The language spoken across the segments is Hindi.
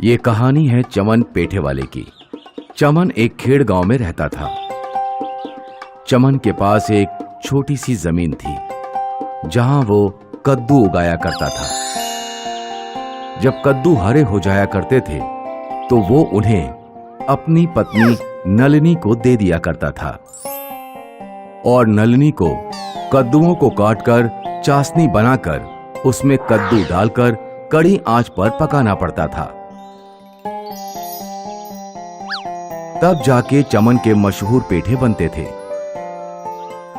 ये कहानी है चमन पेठे वाले की। चमन एक खेड़ गांव में रहता था। चमन के पास एक छोटी सी जमीन थी जहां वो कद्दू उगाया करता था। जब कद्दू हरे हो जाया करते थे तो वो उन्हें अपनी पत्नी नलिनी को दे दिया करता था और नलिनी को कद्दुओं को काटकर चाशनी बनाकर उसमें कद्दू डालकर कड़ी आंच पर पकाना पड़ता था। तब जाके चमन के मशहूर पेठे बनते थे।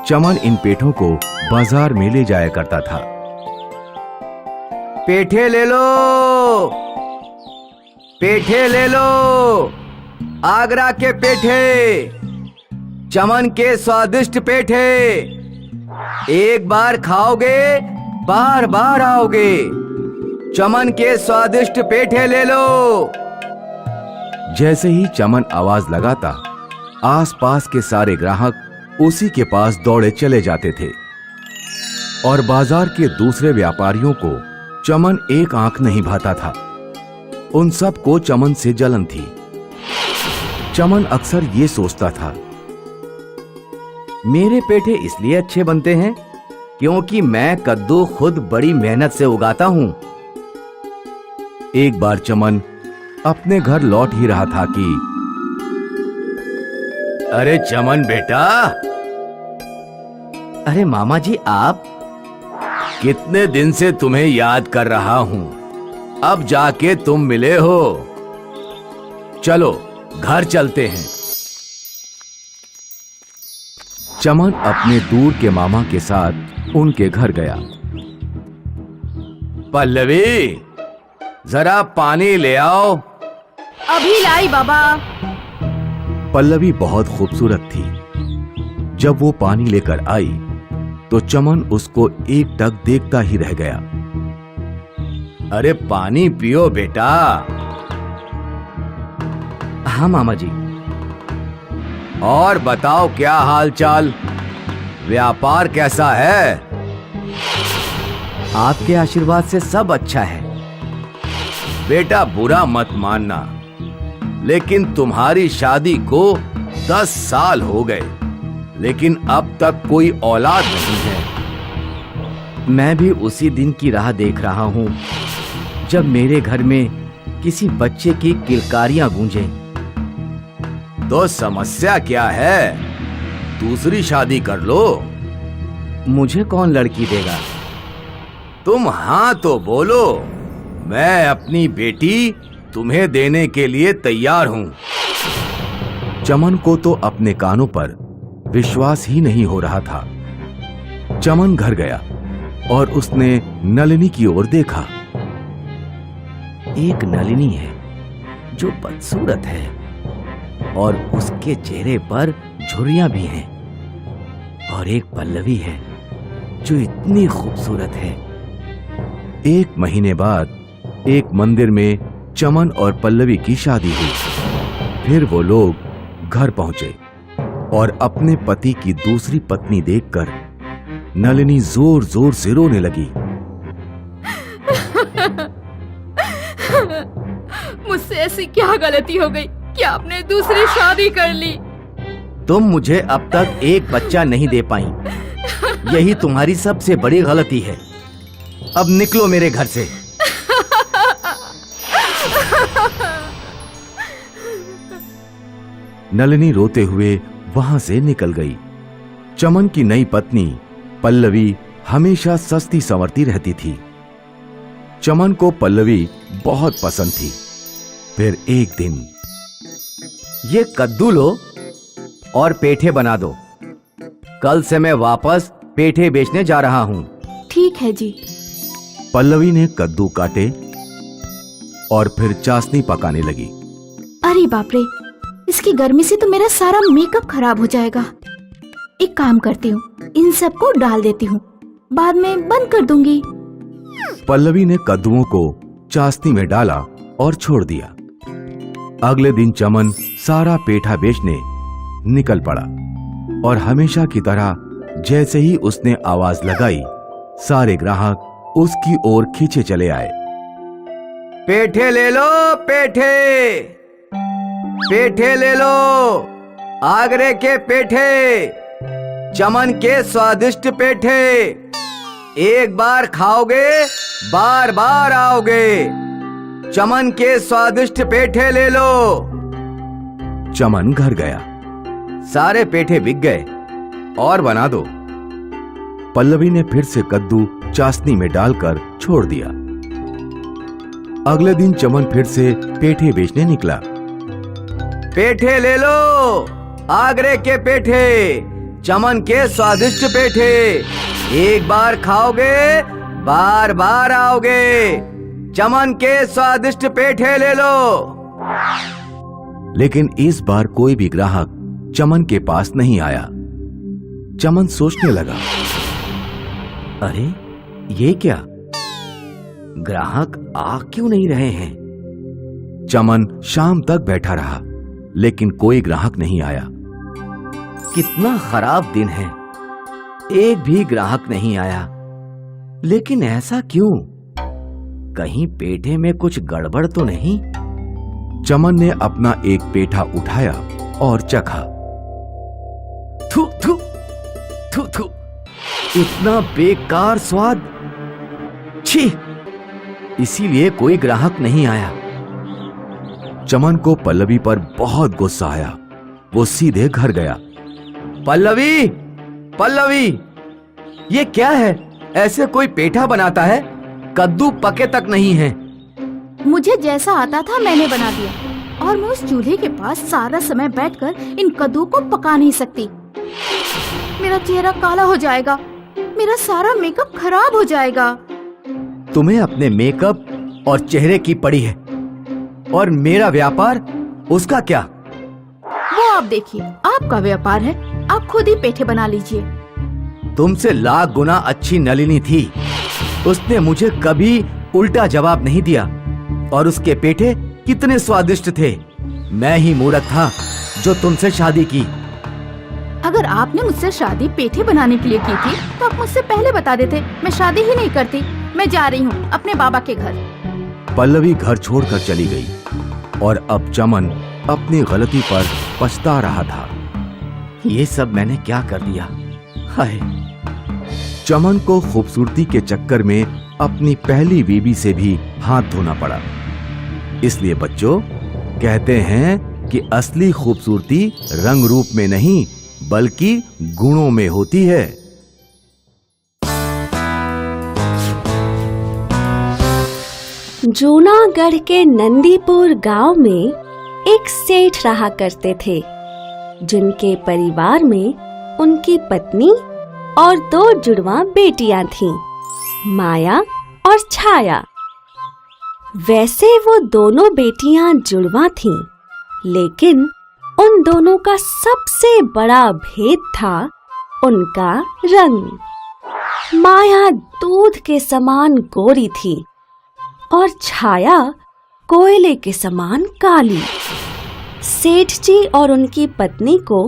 चमन इन पेठों को बाजार में ले जाया करता था। पेठे ले लो, पेठे ले लो, आगरा के पेठे, चमन के स्वादिष्ट पेठे, एक बार खाओगे बार बार आओगे। चमन के स्वादिष्ट पेठे ले लो। जैसे ही चमन आवाज लगाता, आसपास के सारे ग्राहक उसी के पास दौड़े चले जाते थे और बाजार के दूसरे व्यापारियों को चमन एक आंख नहीं भाता था। उन सब को चमन से जलन थी। चमन अक्सर ये सोचता था, मेरे पेठे इसलिए अच्छे बनते हैं क्योंकि मैं कद्दू खुद बड़ी मेहनत से उगाता हूं। एक बार चमन अपने घर लौट ही रहा था कि अरे चमन बेटा। अरे मामा जी, आप? कितने दिन से तुम्हें याद कर रहा हूं, अब जाके तुम मिले हो। चलो घर चलते हैं। चमन अपने दूर के मामा के साथ उनके घर गया। पल्लवी, जरा पानी ले आओ। अभी लाई बाबा। पल्लवी बहुत खूबसूरत थी। जब वो पानी लेकर आई तो चमन उसको एक टक देखता ही रह गया। अरे पानी पियो बेटा। हाँ मामा जी। और बताओ क्या हाल चाल, व्यापार कैसा है? आपके आशीर्वाद से सब अच्छा है। बेटा बुरा मत मानना, लेकिन तुम्हारी शादी को 10 साल हो गए, लेकिन अब तक कोई औलाद नहीं है। मैं भी उसी दिन की राह देख रहा हूँ जब मेरे घर में किसी बच्चे की किलकारियां गूंजे। तो समस्या क्या है? दूसरी शादी कर लो। मुझे कौन लड़की देगा? तुम हाँ तो बोलो, मैं अपनी बेटी तुम्हें देने के लिए तैयार हूं। चमन को तो अपने कानों पर विश्वास ही नहीं हो रहा था। चमन घर गया और उसने नलिनी की ओर देखा। एक नलिनी है जो बदसूरत है और उसके चेहरे पर झुर्रियां भी हैं, और एक पल्लवी है जो इतनी खूबसूरत है। एक महीने बाद एक मंदिर में चमन और पल्लवी की शादी हुई। फिर वो लोग घर पहुंचे और अपने पति की दूसरी पत्नी देखकर नलिनी जोर जोर से रोने लगी। मुझसे ऐसी क्या गलती हो गई कि आपने दूसरी शादी कर ली? तुम मुझे अब तक एक बच्चा नहीं दे पाई, यही तुम्हारी सबसे बड़ी गलती है। अब निकलो मेरे घर से। नलिनी रोते हुए वहां से निकल गई। चमन की नई पत्नी पल्लवी हमेशा सस्ती संवरती रहती थी। चमन को पल्लवी बहुत पसंद थी। फिर एक दिन, ये कद्दू लो और पेठे बना दो। कल से मैं वापस पेठे बेचने जा रहा हूँ। ठीक है जी। पल्लवी ने कद्दू काटे और फिर चाशनी पकाने लगी। अरे बाप रे, इसकी गर्मी से तो मेरा सारा मेकअप खराब हो जाएगा। एक काम करती हूँ, इन सबको डाल देती हूँ, बाद में बंद कर दूंगी। पल्लवी ने कद्दुओं को चाशनी में डाला और छोड़ दिया। अगले दिन चमन सारा पेठा बेचने निकल पड़ा और हमेशा की तरह जैसे ही उसने आवाज लगाई, सारे ग्राहक उसकी ओर खींचे चले आए। पेठे ले लो, पेठे पेठे ले लो, आगरे के पेठे, चमन के स्वादिष्ट पेठे। एक बार खाओगे बार बार आओगे। चमन के स्वादिष्ट पेठे ले लो। चमन घर गया। सारे पेठे बिक गए, और बना दो। पल्लवी ने फिर से कद्दू चाशनी में डालकर छोड़ दिया। अगले दिन चमन फिर से पेठे बेचने निकला। पेठे ले लो, आगरे के पेठे, चमन के स्वादिष्ट पेठे। एक बार खाओगे बार बार आओगे। चमन के स्वादिष्ट पेठे ले लो। लेकिन इस बार कोई भी ग्राहक चमन के पास नहीं आया। चमन सोचने लगा, अरे ये क्या, ग्राहक आ क्यों नहीं रहे हैं? चमन शाम तक बैठा रहा, लेकिन कोई ग्राहक नहीं आया। कितना खराब दिन है, एक भी ग्राहक नहीं आया। लेकिन ऐसा क्यों? कहीं पेठे में कुछ गड़बड़ तो नहीं? चमन ने अपना एक पेठा उठाया और चखा। थू थू थू थू, इतना बेकार स्वाद, छी! इसीलिए कोई ग्राहक नहीं आया। चमन को पल्लवी पर बहुत गुस्सा आया। वो सीधे घर गया। पल्लवी, पल्लवी, ये क्या है? ऐसे कोई पेठा बनाता है? कद्दू पके तक नहीं है। मुझे जैसा आता था मैंने बना दिया, और मैं उस चूल्हे के पास सारा समय बैठकर इन कद्दू को पका नहीं सकती। मेरा चेहरा काला हो जाएगा, मेरा सारा मेकअप खराब हो जाएगा। तुम्हें अपने मेकअप और चेहरे की पड़ी है, और मेरा व्यापार, उसका क्या? वो आप देखिए, आपका व्यापार है, आप खुद ही पेठे बना लीजिए। तुमसे लाख गुना अच्छी नलिनी थी। उसने मुझे कभी उल्टा जवाब नहीं दिया, और उसके पेठे कितने स्वादिष्ट थे। मैं ही मूर्ख था जो तुमसे शादी की। अगर आपने मुझसे शादी पेठे बनाने के लिए की थी तो आप मुझसे पहले बता देते, मैं शादी ही नहीं करती। मैं जा रही हूँ अपने बाबा के घर। पल्लवी घर छोड़कर चली गई, और अब चमन अपनी गलती पर पछता रहा था। ये सब मैंने क्या कर दिया? हाय! चमन को खूबसूरती के चक्कर में अपनी पहली बीवी से भी हाथ धोना पड़ा। इसलिए बच्चों, कहते हैं कि असली खूबसूरती रंग रूप में नहीं बल्कि गुणों में होती है। जूनागढ़ के नंदीपुर गांव में एक सेठ रहा करते थे, जिनके परिवार में उनकी पत्नी और 2 जुड़वा बेटियां थीं, माया और छाया। वैसे वो दोनों बेटियां जुड़वा थीं, लेकिन उन दोनों का सबसे बड़ा भेद था उनका रंग। माया दूध के समान गोरी थी और छाया कोयले के समान काली। सेठ जी और उनकी पत्नी को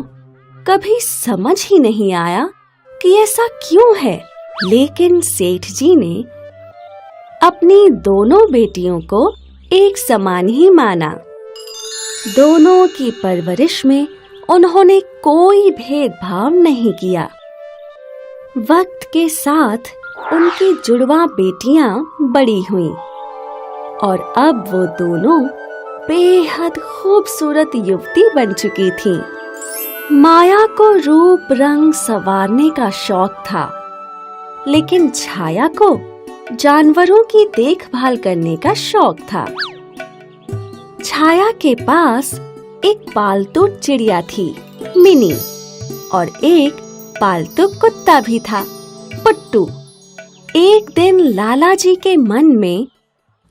कभी समझ ही नहीं आया कि ऐसा क्यों है, लेकिन सेठ जी ने अपनी दोनों बेटियों को एक समान ही माना। दोनों की परवरिश में उन्होंने कोई भेदभाव नहीं किया। वक्त के साथ उनकी जुड़वा बेटियां बड़ी हुईं, और अब वो दोनों बेहद खूबसूरत युवती बन चुकी थीं। माया को रूप रंग संवारने का शौक था, लेकिन छाया को जानवरों की देखभाल करने का शौक था। छाया के पास एक पालतू चिड़िया थी, मिनी, और एक पालतू कुत्ता भी था, पुट्टू। एक दिन लाला जी के मन में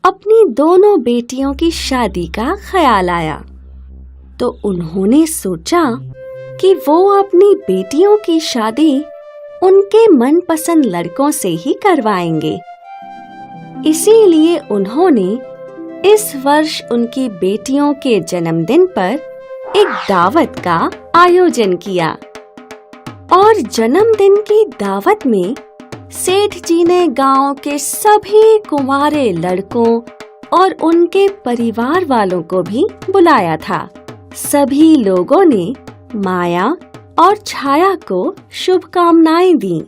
अपनी दोनों बेटियों की शादी का ख्याल आया, तो उन्होंने सोचा कि वो अपनी बेटियों की शादी उनके मनपसंद लड़कों से ही करवाएंगे। इसीलिए उन्होंने इस वर्ष उनकी बेटियों के जन्मदिन पर एक दावत का आयोजन किया। और जन्मदिन की दावत में सेठ जी ने गांव के सभी कुंवारे लड़कों और उनके परिवार वालों को भी बुलाया था। सभी लोगों ने माया और छाया को शुभकामनाएं दी,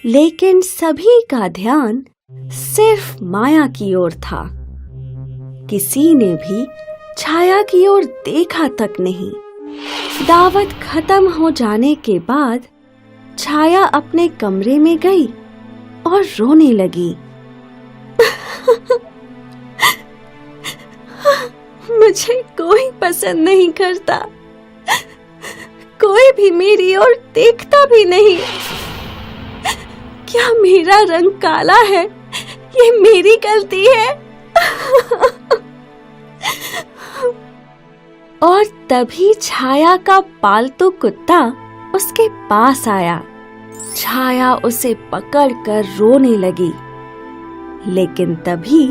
लेकिन सभी का ध्यान सिर्फ माया की ओर था। किसी ने भी छाया की ओर देखा तक नहीं। दावत खत्म हो जाने के बाद छाया अपने कमरे में गई और रोने लगी। मुझे कोई पसंद नहीं करता, कोई भी मेरी ओर देखता भी नहीं। क्या मेरा रंग काला है? ये मेरी गलती है। और तभी छाया का पालतू कुत्ता उसके पास आया। छाया उसे पकड़कर रोने लगी, लेकिन तभी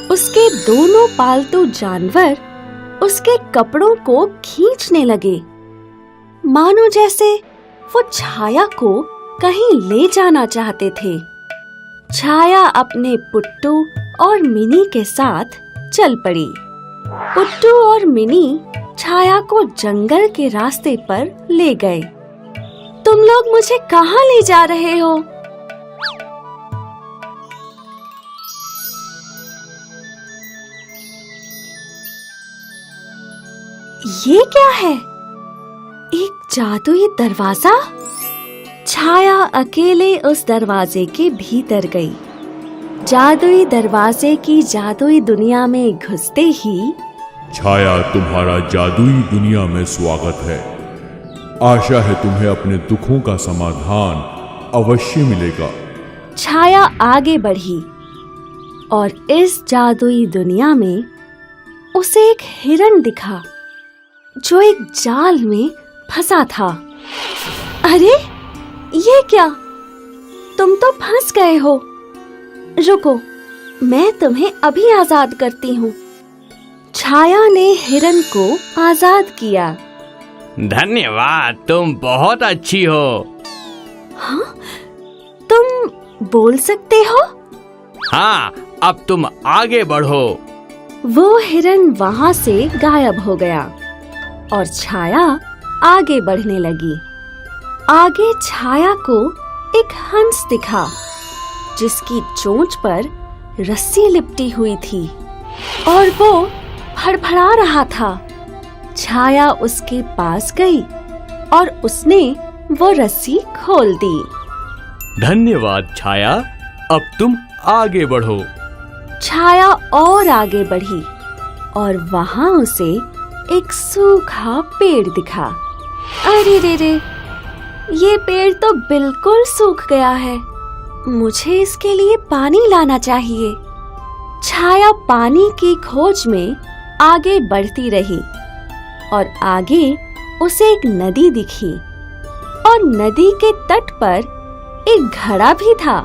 उसके दोनों पालतू जानवर उसके कपड़ों को खींचने लगे, मानो जैसे वो छाया को कहीं ले जाना चाहते थे। छाया अपने पुट्टू और मिनी के साथ चल पड़ी। पुट्टू और मिनी छाया को जंगल के रास्ते पर ले गए। तुम लोग मुझे कहाँ ले जा रहे हो? ये क्या है? एक जादुई दरवाजा? छाया अकेले उस दरवाजे के भीतर गई। जादुई दरवाजे की जादुई दुनिया में घुसते ही छाया, तुम्हारा जादुई दुनिया में स्वागत है। आशा है तुम्हें अपने दुखों का समाधान अवश्य मिलेगा। छाया आगे बढ़ी और इस जादुई दुनिया में उसे एक हिरण दिखा जो एक जाल में फंसा था। अरे ये क्या? तुम तो फंस गए हो। रुको, मैं तुम्हें अभी आजाद करती हूँ। छाया ने हिरण को आजाद किया। धन्यवाद, तुम बहुत अच्छी हो। हाँ, तुम बोल सकते हो? हाँ, अब तुम आगे बढ़ो। वो हिरण वहाँ से गायब हो गया और छाया आगे बढ़ने लगी। आगे छाया को एक हंस दिखा जिसकी चोंच पर रस्सी लिपटी हुई थी और वो फड़फड़ा रहा था। छाया उसके पास गई और उसने वो रस्सी खोल दी। धन्यवाद छाया, अब तुम आगे बढ़ो। छाया और आगे बढ़ी और वहाँ उसे एक सूखा पेड़ दिखा। अरे रे रे, ये पेड़ तो बिल्कुल सूख गया है। मुझे इसके लिए पानी लाना चाहिए। छाया पानी की खोज में आगे बढ़ती रही और आगे उसे एक नदी दिखी और नदी के तट पर एक घड़ा भी था।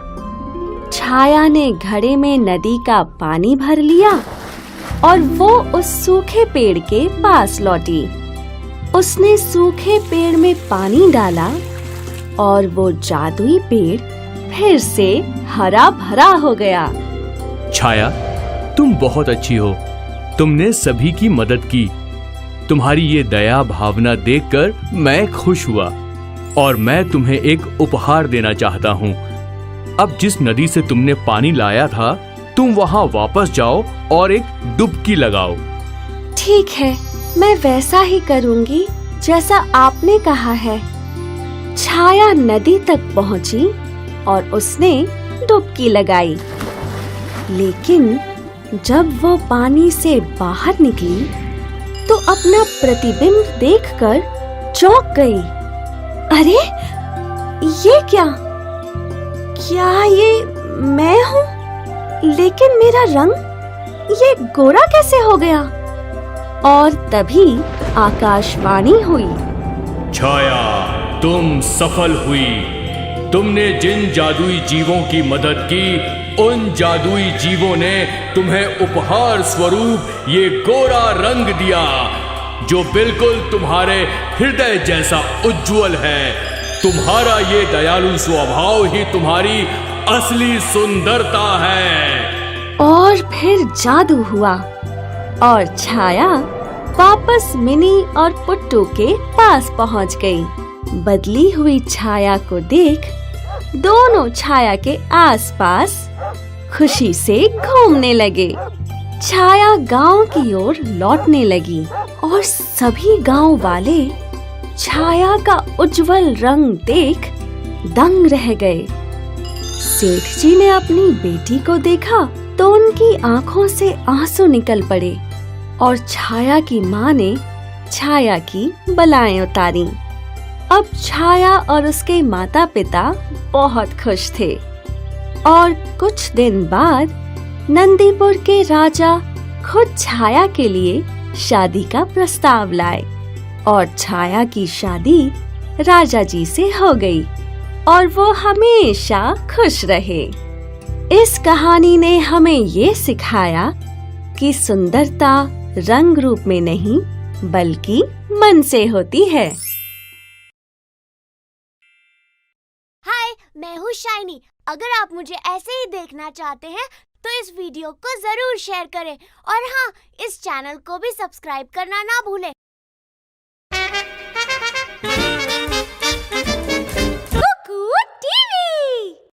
छाया ने घड़े में नदी का पानी भर लिया और वो उस सूखे पेड़ के पास लौटी। उसने सूखे पेड़ में पानी डाला और वो जादुई पेड़ फिर से हरा भरा हो गया। छाया, तुम बहुत अच्छी हो। तुमने सभी की मदद की। तुम्हारी ये दया भावना देखकर मैं खुश हुआ और मैं तुम्हें एक उपहार देना चाहता हूँ। अब जिस नदी से तुमने पानी लाया था, तुम वहाँ वापस जाओ और एक डुबकी लगाओ। ठीक है, मैं वैसा ही करूँगी जैसा आपने कहा है। छाया नदी तक पहुँची और उसने डुबकी लगाई, लेकिन जब वो पानी से बाहर निकली तो अपना प्रतिबिंब देखकर चौंक गई। अरे ये क्या? क्या ये मैं हूँ? लेकिन मेरा रंग ये गोरा कैसे हो गया? और तभी आकाशवाणी हुई। छाया, तुम सफल हुई। तुमने जिन जादुई जीवों की मदद की, उन जादुई जीवों ने तुम्हें उपहार स्वरूप ये गोरा रंग दिया, जो बिल्कुल तुम्हारे हृदय जैसा उज्जवल है। तुम्हारा ये दयालु स्वभाव ही तुम्हारी असली सुंदरता है। और फिर जादू हुआ और छाया वापस मिनी और पुट्टू के पास पहुंच गई। बदली हुई छाया को देख दोनों छाया के आसपास खुशी से घूमने लगे। छाया गांव की ओर लौटने लगी और सभी गांव वाले छाया का उज्जवल रंग देख दंग रह गए। सेठ जी ने अपनी बेटी को देखा तो उनकी आंखों से आंसू निकल पड़े और छाया की माँ ने छाया की बलाएं उतारी। अब छाया और उसके माता पिता बहुत खुश थे और कुछ दिन बाद नंदीपुर के राजा खुद छाया के लिए शादी का प्रस्ताव लाए और छाया की शादी राजा जी से हो गई और वो हमेशा खुश रहे। इस कहानी ने हमें ये सिखाया कि सुंदरता रंग रूप में नहीं बल्कि मन से होती है। हाय, मैं हूँ शाइनी। अगर आप मुझे ऐसे ही देखना चाहते हैं तो इस वीडियो को जरूर शेयर करें और हाँ, इस चैनल को भी सब्सक्राइब करना ना भूलें।